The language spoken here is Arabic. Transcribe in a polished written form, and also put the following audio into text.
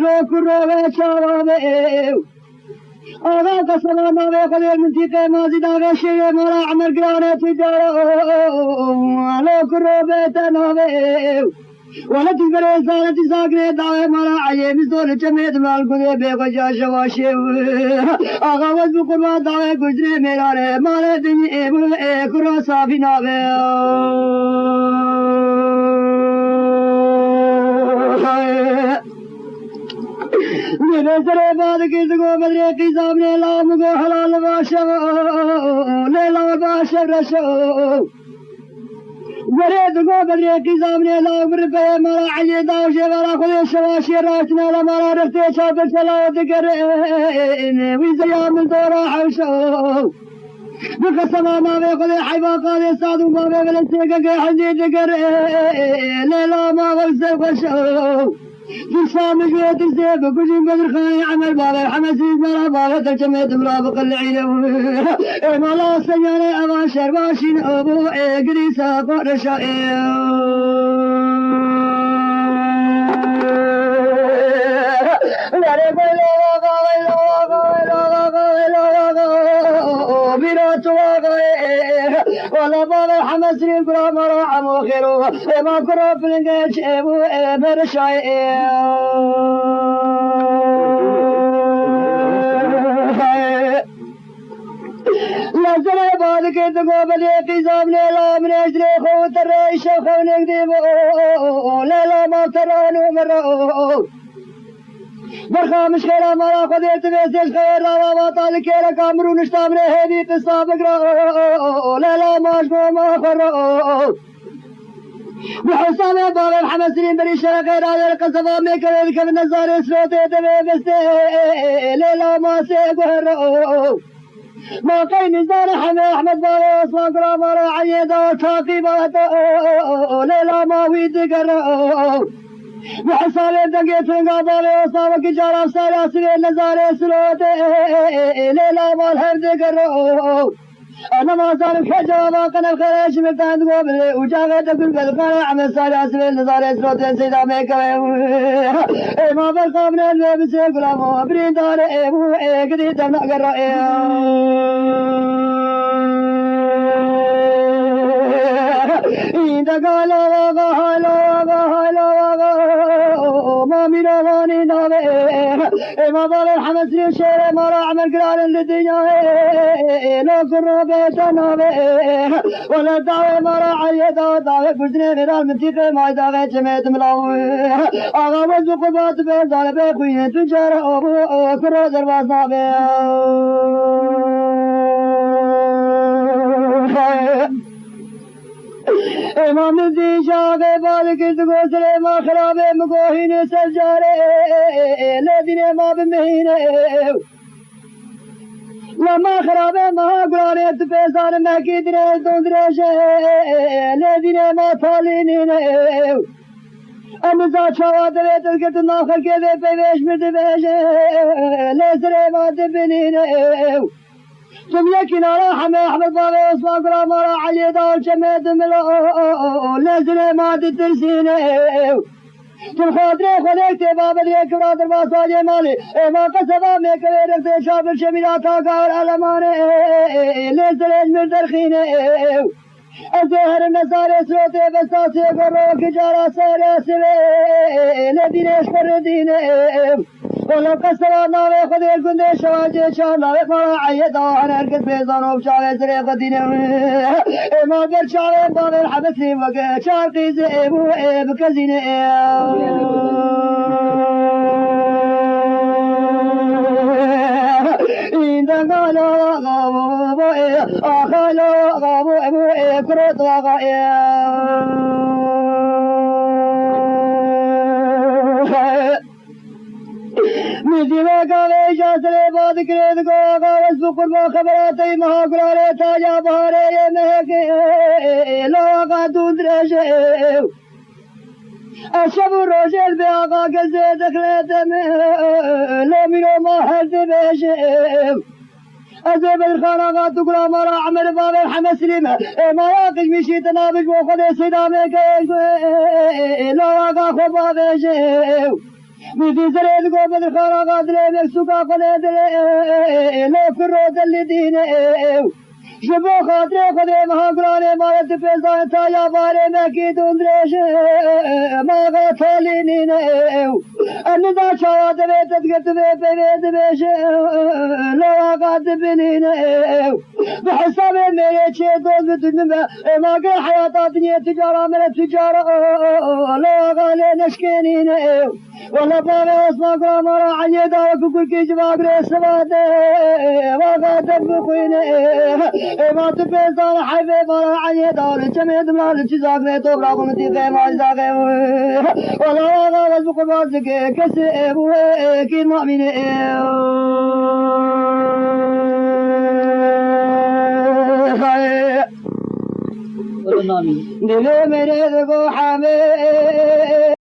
لو كروه شوابه آغا قسما ناوے قدر منطقه مازی داغه شیعه مرا عمر گرانه تجارو لو کرو بیتا ناوے ولد برے زارت زاگنے داغه مرا عیه مزدور چمید مال گده بے خجا شواشے آغا وزب قربا داغه گجرے میرا رے مالے دنی ایبو ایک رو صافی ناوے میرے سرے بعد کس کو بدرے کی سامنے لام کو حلال باشو لیلا باشو رشو میرے دگو بدرے کی سامنے لام رپے مارا علی داوشے والا خود شواشی راشنا مارا رکھتے شاپر چلاوت کرے وی زیام دورا حوشو بقسما ناوے خود حیبا قادے سادو ماوے ولسے کے حجیت کرے لیلا ما غلسے خوشو جسام جوات الزيب وكجين بدر خاي عمل بابا حمس يزمر بابا تجمد مرافق العيلة ما لا سيارة أبا شرباشين أبو إقري ساقو رشائي ولا بابا حمس ريقرا مرا عمو خيرو ما كرو بلنجيش ابو مرشاي لازم بعد كده قبل يقيزام لا من اجري خو ترى شيخ ونقديبو لا ما ترانو مرو برخا مش خير ما خذيت بيسش خير لا ما طالك يا كامرون اشتامره هذه تصابق لا ماش ما خرو بحسام بابا الحمسين بري شرق غير هذا القصبة ميكر كم نزار سروتي تبي بس لا ما سيقهرو ما كاين نزار احمد بابا اصلا كرامه عيدا تعقيبات لا ما ويد قرو بحساب دقيت قابل وصابك جرى سارا سوي نزار سروت ليلا مال حمد قرو انا ما صار خجوابا قنا الخريش متاند قبل وجاغت كل بالقنا عمل سارا سوي نزار سروت سيدا ميكوي ما بالقابل بس غلام برين دار ابو اقدي دنا قرا إذا قالوا ما من أغاني نابئ ما بال الحمس للشير ما راح عمل قرار للدنيا لو كروا بيت نابئ ولا دعوة ما راح عيدا دعوة بجنة غير منطقة ما دعوة جمعت ملاو آغا وزق بات بيزار بيخوين تجار أبو كروا درباز نابئ امام دی شاغ بالک گوسلے ما خراب مگوہین سجارے لدین ما بمہینے لما خراب ما گرانے پیسان مکی دنے دوندرے شے لدین ما تھالینین امزا چوا دے تلکت ناخر کے دے پیش مد بیش لسرے ما دبنین تم يكن راح احمد بابا اصلا قرا مرا علي دار جماد ملا لازم ما تدرسين تم خاطري خليت بابا ليك برادر ما صاجي مالي ما قصبا ميك رخت شابر شميلات قال علمان لازم من درخين الزهر النصار سوتي بساسي قروك جارا ساري سوي لدين اشبر دين ولو قصرا ناوي خذ القندي شواجي شان ناوي فرا عيدا وانا ارقد بيزان وبشاوي سريق الدين ما قر شاوي بابي الحبسي وقع شارقي زئبو بكزين إذا قالوا غابو أخلوا غابو أبو كرت وغايا مجيبا قاوي جاسري بعد كريد کو آغاز بقر با خبراتی مہاقرارے تاجا بہارے یہ مہکے لو آقا دود رشے اشب روشل بے آقا کے زید اخلیت میں لو منو ماحد بیشے ازيب الخان آقا تقرا مرا عمر باب الحمس لما ما ياقش مشي تنابج وخذ صدامك لو آقا خبا بیشے بدي زريد قوم الخارق قادر يكسوكا قناد لو كرود اللي دينه شبو خاطري خدي مهاقراني ما يتفزان تايا باري مكي دندريش ما غطاليني نيو أن دا شواد بيت تقت بيت بيش لو قاد بني نيو بحساب ميت شي دوز بدن ما قل حياة دنيا تجارة من التجارة لو غالي نشكيني نيو والله بابي اسمع قرام عني دارك كل كي جباب رسواد ما قاد بقيني ما تبيزان حبيب عني دار جميد مال تزاق تو براغم تي ما زاق ولا غاز بقبازك كسب كي مؤمن دل میرے کو حامے